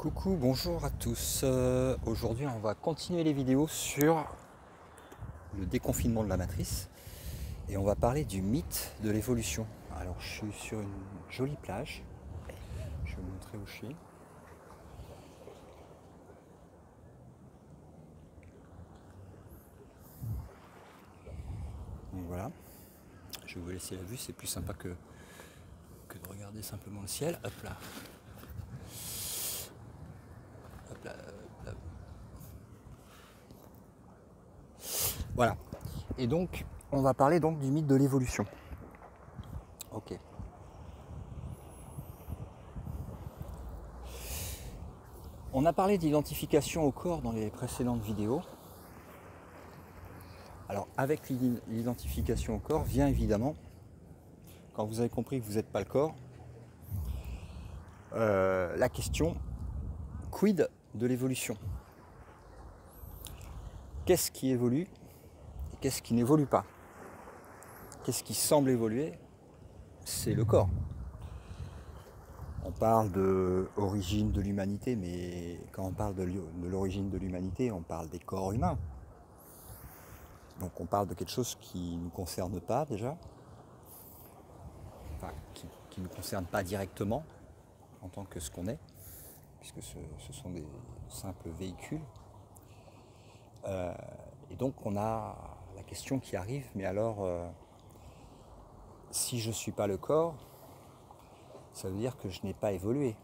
Coucou, bonjour à tous. Aujourd'hui, on va continuer les vidéos sur le déconfinement de la matrice et on va parler du mythe de l'évolution. Alors, je suis sur une jolie plage. Je vais vous montrer où je suis. Donc voilà. Je vais vous laisser la vue, c'est plus sympa que de regarder simplement le ciel. Hop là. Hop là, hop là. Voilà. Et donc, on va parler donc du mythe de l'évolution. Ok. On a parlé d'identification au corps dans les précédentes vidéos. Alors, avec l'identification au corps vient évidemment, quand vous avez compris que vous n'êtes pas le corps, la question quid de l'évolution? Qu'est-ce qui évolue et qu'est-ce qui n'évolue pas? Qu'est-ce qui semble évoluer? C'est le corps. On parle de l'origine de l'humanité, mais quand on parle de l'origine de l'humanité, on parle des corps humains. Donc on parle de quelque chose qui ne nous concerne pas déjà, enfin, qui ne nous concerne pas directement en tant que ce qu'on est, puisque ce sont des simples véhicules. Et donc on a la question qui arrive, mais alors si je ne suis pas le corps, ça veut dire que je n'ai pas évolué.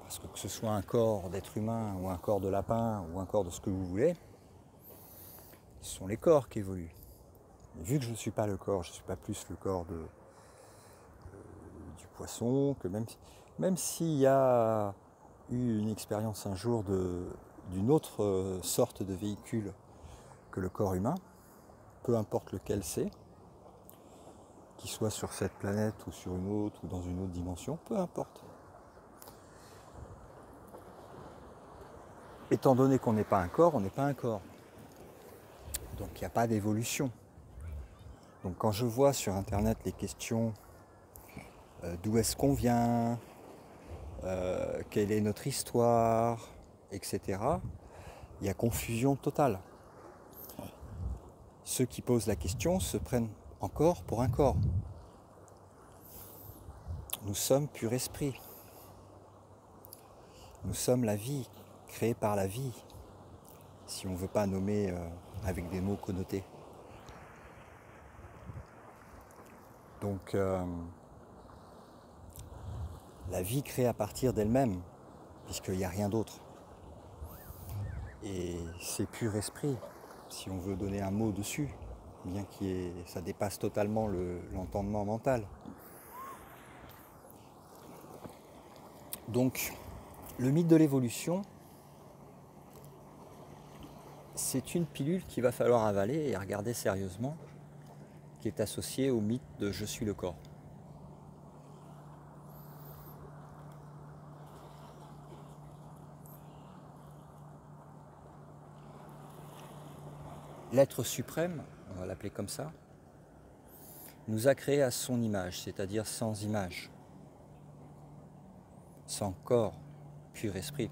Parce que ce soit un corps d'être humain ou un corps de lapin ou un corps de ce que vous voulez, ce sont les corps qui évoluent. Et vu que je ne suis pas le corps, je ne suis pas plus le corps du poisson, que même s'il y a eu une expérience un jour d'une autre sorte de véhicule que le corps humain, peu importe lequel c'est, qu'il soit sur cette planète ou sur une autre ou dans une autre dimension, peu importe. Étant donné qu'on n'est pas un corps, on n'est pas un corps. Donc il n'y a pas d'évolution. Donc quand je vois sur internet les questions d'où est-ce qu'on vient, quelle est notre histoire, etc., il y a confusion totale. Ceux qui posent la question se prennent encore pour un corps. Nous sommes pur esprit. Nous sommes la vie, créée par la vie, si on ne veut pas nommer avec des mots connotés. Donc, la vie créée à partir d'elle-même, puisqu'il n'y a rien d'autre. Et c'est pur esprit, si on veut donner un mot dessus, bien que ça dépasse totalement l'entendement mental. Donc, le mythe de l'évolution, c'est une pilule qu'il va falloir avaler et regarder sérieusement, qui est associée au mythe de « je suis le corps ». L'être suprême, on va l'appeler comme ça, nous a créés à son image, c'est-à-dire sans image, sans corps, pur esprit.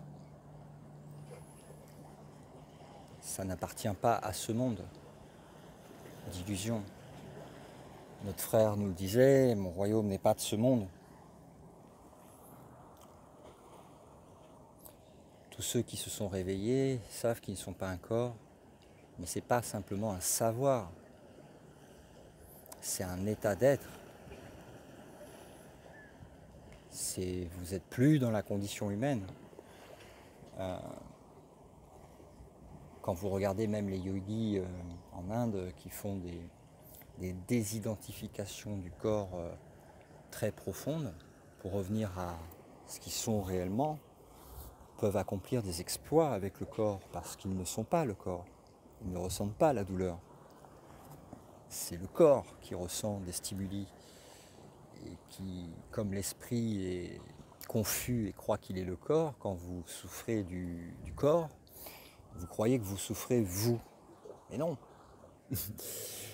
Ça n'appartient pas à ce monde d'illusion. Notre frère nous le disait, mon royaume n'est pas de ce monde. Tous ceux qui se sont réveillés savent qu'ils ne sont pas un corps, mais ce n'est pas simplement un savoir, c'est un état d'être. Vous n'êtes plus dans la condition humaine. Quand vous regardez même les yogis en Inde qui font des désidentifications du corps très profondes pour revenir à ce qu'ils sont réellement, peuvent accomplir des exploits avec le corps parce qu'ils ne sont pas le corps. Ils ne ressentent pas la douleur. C'est le corps qui ressent des stimuli et qui, comme l'esprit est confus et croit qu'il est le corps, quand vous souffrez du corps, vous croyez que vous souffrez vous. Mais non.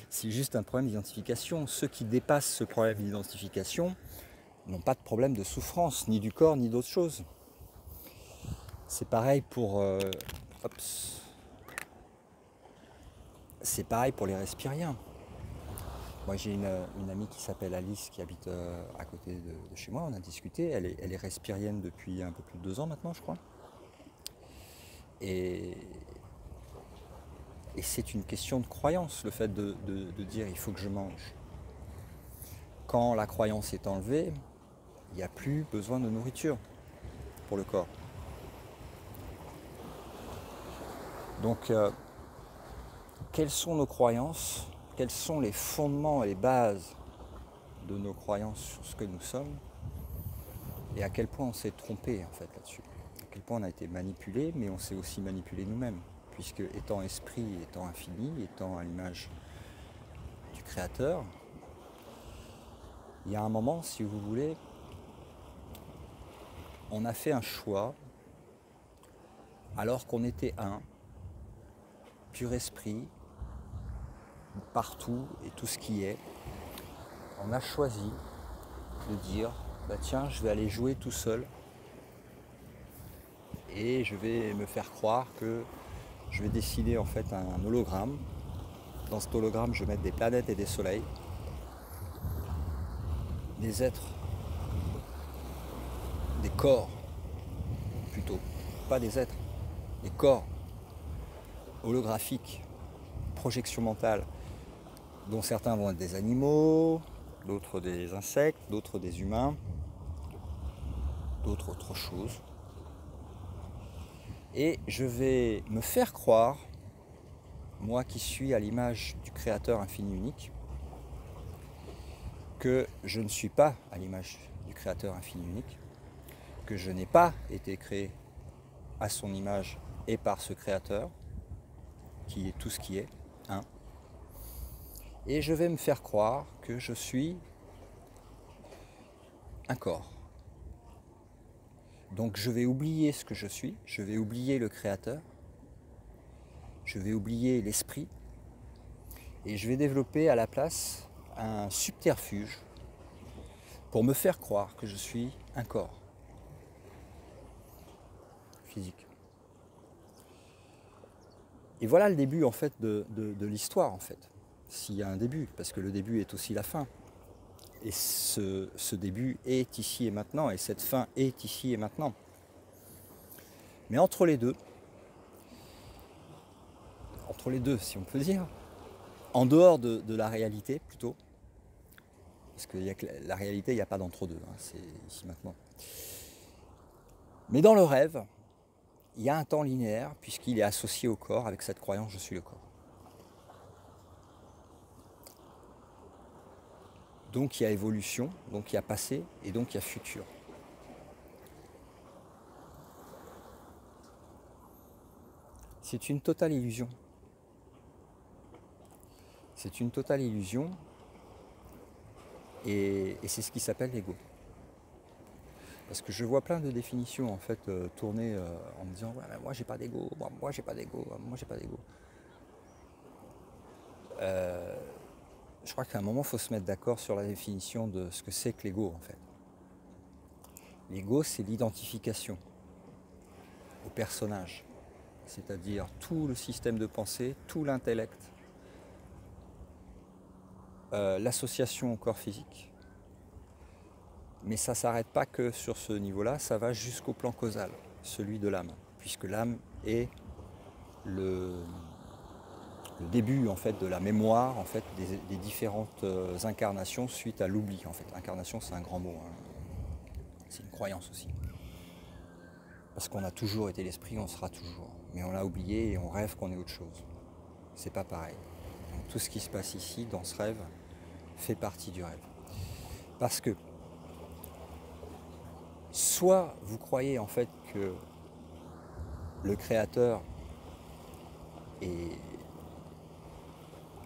C'est juste un problème d'identification. Ceux qui dépassent ce problème d'identification n'ont pas de problème de souffrance, ni du corps, ni d'autre chose. C'est pareil pour Ops. C'est pareil pour les respiriens. Moi j'ai une amie qui s'appelle Alice qui habite à côté de chez moi, on a discuté, elle est respirienne depuis un peu plus de 2 ans maintenant je crois. Et, et c'est une question de croyance, le fait de dire il faut que je mange. Quand la croyance est enlevée, il n'y a plus besoin de nourriture pour le corps. Donc quelles sont nos croyances? Quels sont les fondements et les bases de nos croyances sur ce que nous sommes? Et à quel point on s'est trompé en fait là-dessus? À quel point on a été manipulé, mais on s'est aussi manipulé nous-mêmes, puisque étant esprit, étant infini, étant à l'image du Créateur, il y a un moment, si vous voulez, on a fait un choix, alors qu'on était un, pur esprit, partout et tout ce qui est, on a choisi de dire, bah tiens, je vais aller jouer tout seul et je vais me faire croire que je vais dessiner en fait un hologramme. Dans cet hologramme, je vais mettre des planètes et des soleils, des êtres, des corps plutôt, pas des êtres, des corps holographiques, projection mentale, dont certains vont être des animaux, d'autres des insectes, d'autres des humains, d'autres autre chose. Et je vais me faire croire, moi qui suis à l'image du Créateur infini unique, que je ne suis pas à l'image du Créateur infini unique, que je n'ai pas été créé à son image et par ce Créateur, qui est tout ce qui est, un. Et je vais me faire croire que je suis un corps. Donc je vais oublier ce que je suis, je vais oublier le Créateur, je vais oublier l'esprit, et je vais développer à la place un subterfuge pour me faire croire que je suis un corps physique. Et voilà le début en fait de l'histoire en fait, s'il y a un début, parce que le début est aussi la fin. Et ce début est ici et maintenant, et cette fin est ici et maintenant. Mais entre les deux si on peut dire, en dehors de la réalité plutôt, parce que la réalité, il n'y a pas d'entre-deux, hein, c'est ici maintenant. Mais dans le rêve, il y a un temps linéaire, puisqu'il est associé au corps, avec cette croyance « je suis le corps ». Donc il y a évolution, donc il y a passé, et donc il y a futur. C'est une totale illusion. C'est une totale illusion, et c'est ce qui s'appelle l'ego. Parce que je vois plein de définitions en fait tourner en me disant ouais, moi j'ai pas d'ego, moi j'ai pas d'ego, moi j'ai pas d'ego. Je crois qu'à un moment il faut se mettre d'accord sur la définition de ce que c'est que l'ego en fait. L'ego c'est l'identification au personnage, c'est-à-dire tout le système de pensée, tout l'intellect, l'association au corps physique. Mais ça ne s'arrête pas que sur ce niveau-là, ça va jusqu'au plan causal, celui de l'âme, puisque l'âme est le début en fait de la mémoire en fait des différentes incarnations suite à l'oubli en fait. Incarnation c'est un grand mot, hein. C'est une croyance aussi. Parce qu'on a toujours été l'esprit, on sera toujours. Mais on l'a oublié et on rêve qu'on est autre chose. C'est pas pareil. Donc, tout ce qui se passe ici, dans ce rêve, fait partie du rêve. Parce que soit vous croyez en fait que le Créateur est,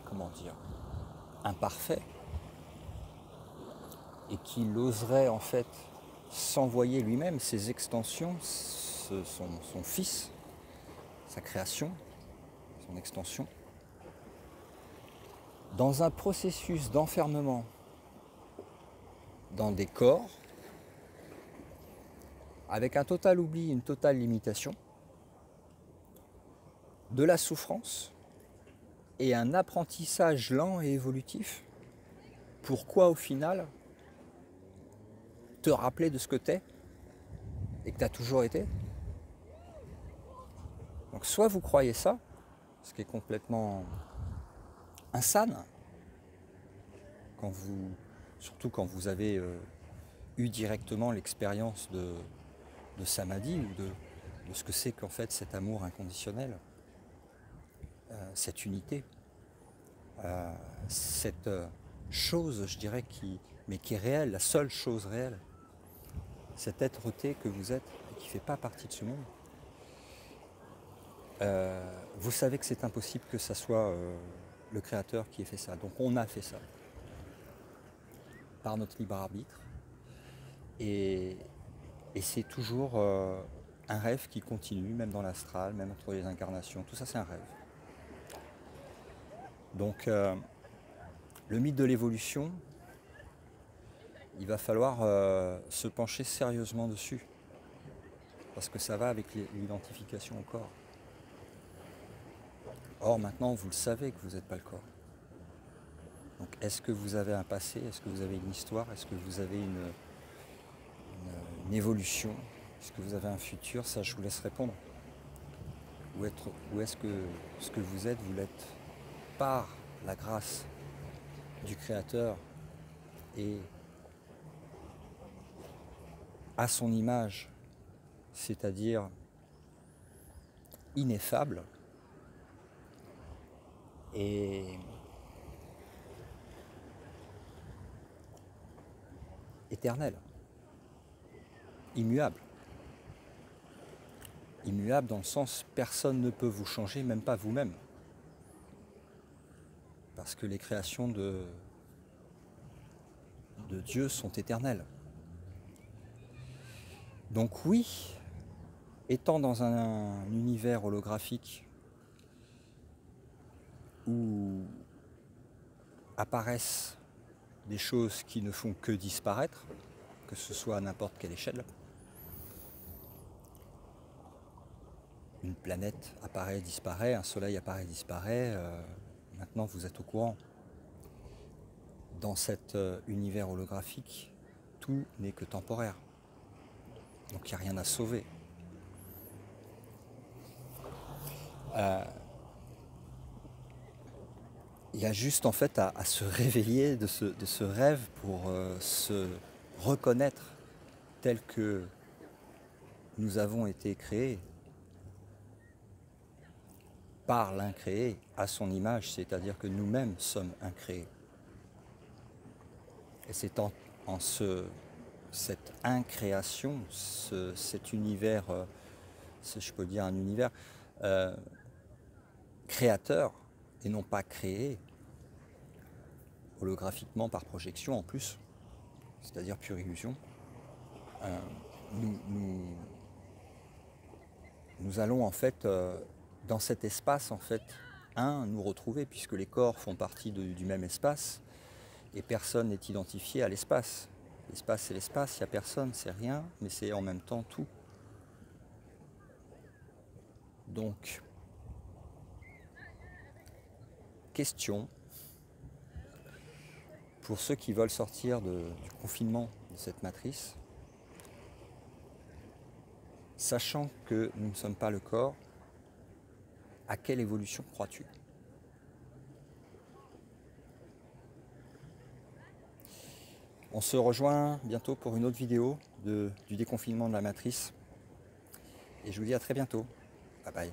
comment dire, imparfait et qu'il oserait en fait s'envoyer lui-même ses extensions, son fils, sa création, son extension, dans un processus d'enfermement dans des corps avec un total oubli, une totale limitation, de la souffrance et un apprentissage lent et évolutif. Pourquoi au final te rappeler de ce que t'es et que tu as toujours été? Donc soit vous croyez ça, ce qui est complètement insane, surtout quand vous avez eu directement l'expérience de samadhi ou de ce que c'est qu'en fait cet amour inconditionnel, cette unité, cette chose, je dirais, mais qui est réelle, la seule chose réelle, cette être-té que vous êtes et qui ne fait pas partie de ce monde. Vous savez que c'est impossible que ça soit le Créateur qui ait fait ça. Donc on a fait ça par notre libre arbitre. Et c'est toujours un rêve qui continue, même dans l'astral, même entre les incarnations. Tout ça, c'est un rêve. Donc le mythe de l'évolution, il va falloir se pencher sérieusement dessus. Parce que ça va avec l'identification au corps. Or, maintenant, vous le savez que vous n'êtes pas le corps. Donc, est-ce que vous avez un passé? Est-ce que vous avez une histoire? Est-ce que vous avez une évolution? Est-ce que vous avez un futur? Ça, je vous laisse répondre. Ou est-ce que ce que vous êtes par la grâce du Créateur et à son image, c'est-à-dire ineffable et éternel, immuable. Immuable dans le sens personne ne peut vous changer, même pas vous-même. Parce que les créations de Dieu sont éternelles. Donc oui, étant dans un univers holographique où apparaissent des choses qui ne font que disparaître, que ce soit à n'importe quelle échelle, une planète apparaît, disparaît, un soleil apparaît, disparaît, maintenant vous êtes au courant. Dans cet univers holographique, tout n'est que temporaire. Donc il n'y a rien à sauver. Il y a juste en fait à se réveiller de ce rêve pour se reconnaître tel que nous avons été créés par l'incréé à son image, c'est-à-dire que nous-mêmes sommes incréés. Et c'est en cette incréation, cet univers, si je peux dire un univers créateur et non pas créé, holographiquement par projection en plus, c'est-à-dire pure illusion, nous allons en fait dans cet espace en fait nous retrouver, puisque les corps font partie du même espace et personne n'est identifié à l'espace. L'espace c'est l'espace, il n'y a personne, c'est rien, mais c'est en même temps tout. Donc, question pour ceux qui veulent sortir du confinement de cette matrice, sachant que nous ne sommes pas le corps, à quelle évolution crois-tu? On se rejoint bientôt pour une autre vidéo du déconfinement de la matrice. Et je vous dis à très bientôt. Bye bye.